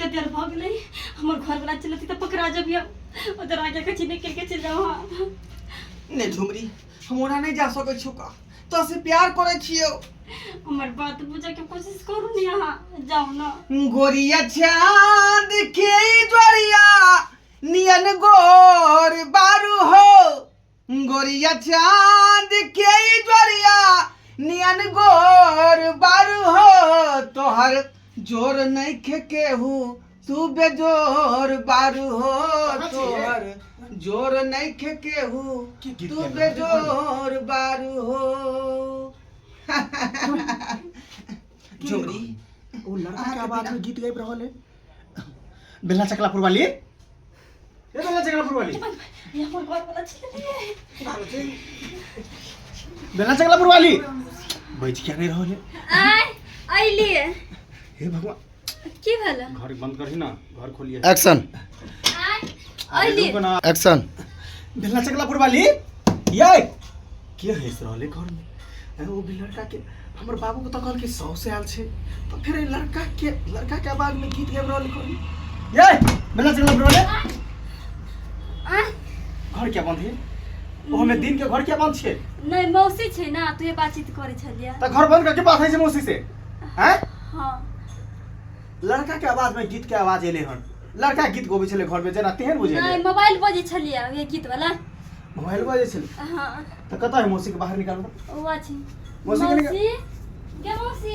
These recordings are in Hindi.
कते देर भ गेलै हमर घर वाला चलती त पकड़ा जबिया उधर आगे कछि निकल के चल जाओ। ने झुमरी हम ओना नहीं जा सकै छु का तो से प्यार करे छियो। हमर बात बुझे के कोशिश करू ने यहाँ जाओ ना। गोरिया चांद के जोरिया नियन गोर बारू हो। गोरिया चांद के जोरिया नियन गोर बारू हो। तोहर जोर नहीं खे केहू तू बेजोर बारू हो। तोहर जोर नहीं खे केहू तू बेजोर बारू हो। झुमरी वो लड़का के आवाज में गीत गाइब रहल है। बेला चकलापुर वाली ए बेला चकलापुर वाली ये हमर घर वाला चलती बेला चकलापुर वाली बैठ क्या नहीं रहल है। आय आइली हे भगवान की भेला घर बंद करही ना घर खोलिए। एक्शन आय आइली एक्शन। बेला चकलापुर वाली ये क्या है इस रहले घर में वो भी लड़का के हमर बाबू को तो कल के 100 से आल छे तो फिर लड़का के आवाज में गीत गाइब रहल घर में। ये बेला चकलापुर वाले घर क्या बंद है वो हमें दिन के घर क्या बंद छे नहीं मौसी छे ना तो ये बातचीत करे छलिया तो घर बंद करके बात है से मौसी से हैं। हां लड़का के आवाज में गीत के आवाज एले हन लड़का गीत गोबे छले घर में जना तेहन बुझे नहीं मोबाइल बजे छलिया ये गीत वाला मोबाइल बजे छले। हां तो कत है मौसी के बाहर निकाल दो। ओ अछि मौसी के मौसी के मौसी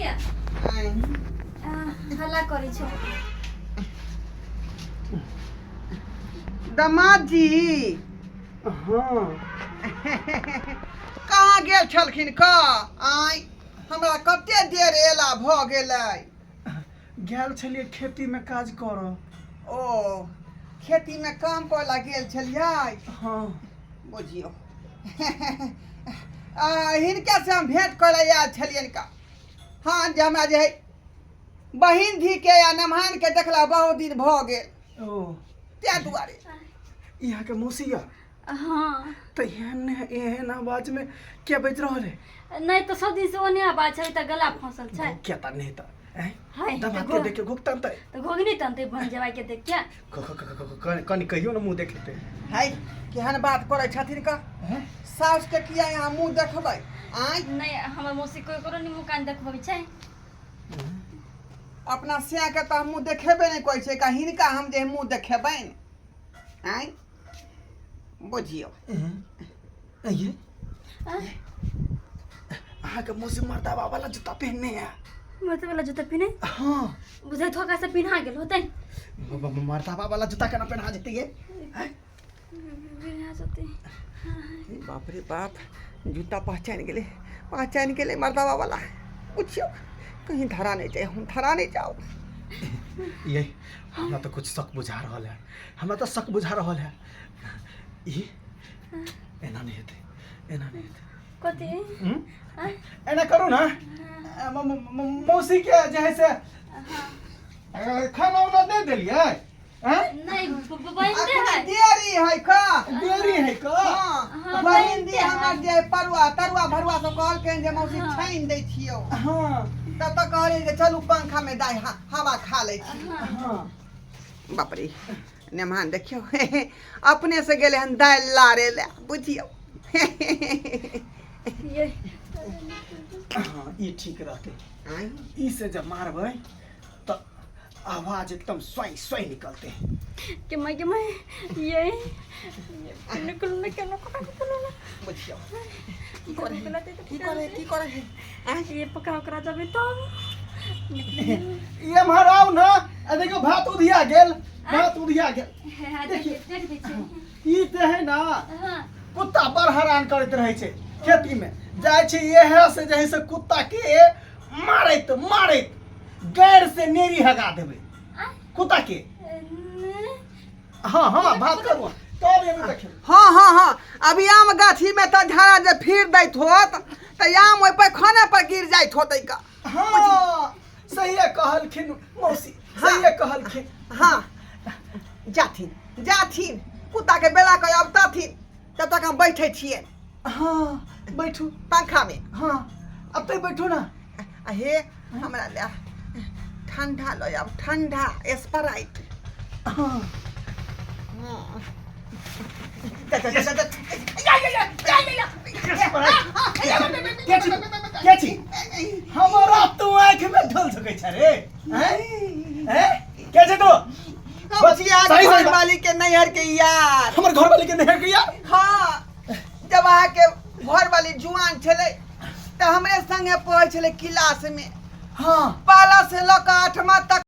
हल्ला करै छ। दामाद जी हां कहाँ गेल छलखिन का आय हमरा कते देर एला भ गेलै। गेल छलिए खेती में काज कर। ओ खेती में काम करला गेल छलियै। हां बुझियो हिनका से हम भेंट करे आयल छलियन का। हाँ जे हमरा जे बहिन धी के या नमहान के देखला बहुत दिन भ गेल ओ त्या दुआरे। यहाँ के मौसिया हां तो एहन आवाज में क्या बज रहल है। नहीं तो सब दिन से ओने आवाज छै त गला फंसल छै। क्या ता नहीं ता हाय दबा के देख के घुकतन त तो घोगनी तंते बन जवाई के देख क्या कनी कहियो ना मुंह देखते है केहन बात करे छथिन का। हैं। सास के किया यहाँ मुंह देखबै आय नहीं हमर मौसी कोई करो नि मुंह कान देखबै छै। अपना सिया के तो मुंह देखेबे नहीं कोई छै का हिनका हम जे मुंह देखेबै आय बुझियो। ये आहा के मौसी मर्दावा वाला जूता पहनने है। मरते वाला जूता पहने हां बुझाई थोका से पिन्हा गेल होतै मर्दावा वाला जूता केना पहना जेती है। पिन्हा जते बाप रे बाप जूता पहचान गेले मर्दावा वाला। पूछियो कहीं धरा नहीं जाए हम धरा नहीं जाओ। ये हमरा तो कुछ शक बुझा रहल है हमरा तो शक बुझा रहल है। ये एना नहीं हेते एना नहीं हेते कते एना करू ना मौसी के जे से खाना उना दे देलिए हैं। नहीं बहन दे है देरी है का देरी है का। हां बहिन दी हमर जे तरुआ भरुआ सब कहल के जे मौसी छाइन दै छियो। हां तब तक कहले जे चलू पंखा में दाई हवा खा ले छी। हां बाप रे नेमान देखियो अपने से गेले हन दाल लारे ले बुझियो। ये हां ये ठीक रहते ई से जब मारबै तो आवाज एकदम स्वाई स्वाई निकलते हैं। के मैं ये निकल बुझियो की करे है ये पकड़ा करा जाबे तो ये माराओ ना देखो भात उधिया गेल देख दे ई ते है ना हां कुत्ता बड़ हैरान करत रहे छे खेती में जाय छे ये से जैसे कुत्ता के मारैत गैर से नेरी हगा देबे कुत्ता के। हां बात करू तब ये देखे। हाँ अभी आम गाछी में तो झाड़ा जे फिर दैत होत तो आम ओइ पर खाने पर गिर जाइत होतै का। हां सही कहलखिन मौसी सही कहलखिन। हाँ जाथिन कुत्ता के बेला के अब तथिन तब तक हम बैठे छिए। हाँ बैठू पंखा में। हाँ अब तो बैठू ना। हे हमरा ले ठंडा लो अब ठंडा स्प्राइट हाँ क्या छी हमारा तो आंख में ढल सके छ रे हैं क्या छे तो बचिया सही सही घर वाली के नैहर के यार हमर घर वाली के नहीं किया हाँ जब आके घर वाली जुआन छले तो हमरे संगे पढ़े छले क्लास में हाँ पाला से लक 8वां तक